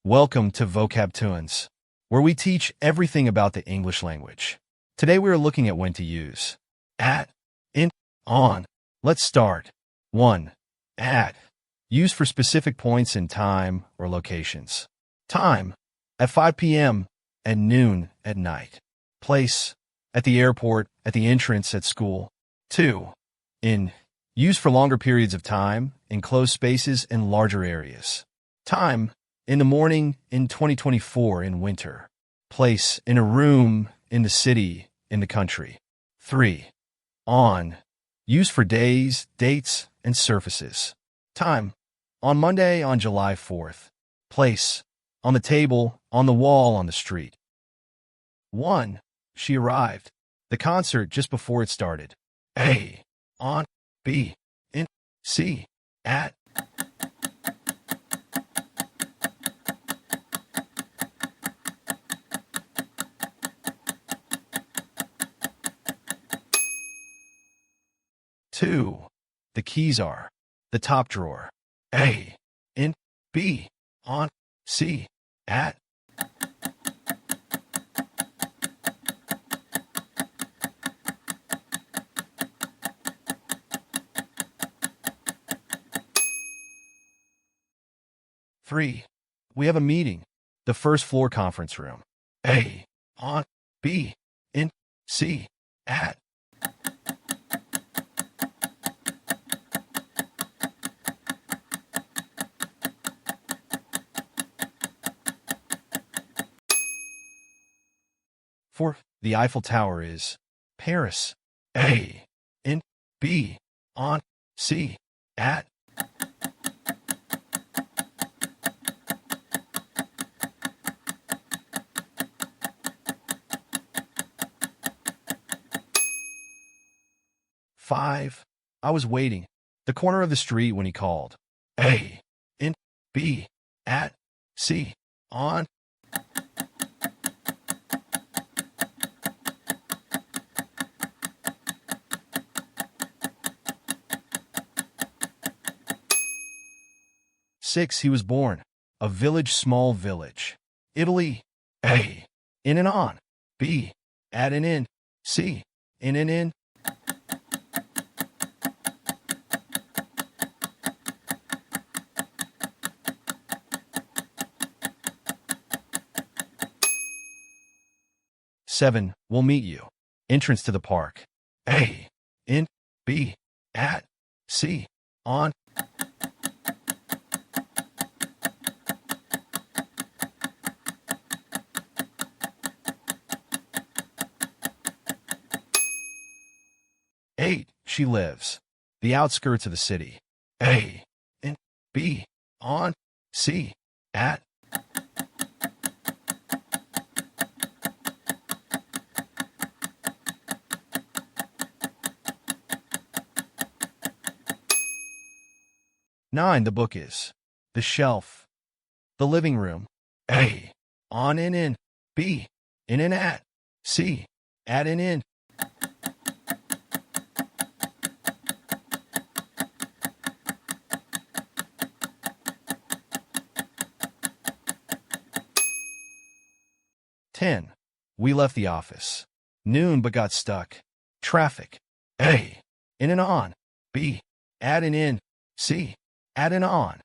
Welcome to Vocab Tunes, where we teach everything about the English language. Today we are looking at when to use at, in, on. Let's start. 1. At. Used for specific points in time or locations. Time. At 5 p.m., at noon, at night. Place. At the airport, at the entrance, at school. 2. In. Used for longer periods of time, enclosed spaces, and larger areas. Time. In the morning, in 2024, in winter. Place. In a room, in the city, in the country. 3. On. Used for days, dates, and surfaces. Time. On Monday, on July 4th. Place. On the table, on the wall, on the street. 1. She arrived. The concert just before it started. A. On. B. In. C. At. 2. The keys are the top drawer. A. In. B. On. C. At. 3. We have a meeting. The first floor conference room. A. On. B. In. C. At. 4. The Eiffel Tower is Paris. A. In. B. On. C. At. 5. I was waiting. The corner of the street when he called. A. In. B. At. C. On. 6. He was born. A village, small village. Italy. A. In and on. B. At and in. C. In and in. 7. We'll meet you. Entrance to the park. A. In. B. At. C. On. 8. She lives. The outskirts of the city. A. In. B. On. C. At. 9. The book is the shelf. The living room. A. On and in. B. In and at. C. At and in. 10. We left the office. Noon but got stuck. Traffic. A. In and on. B. At and in. C. At and on.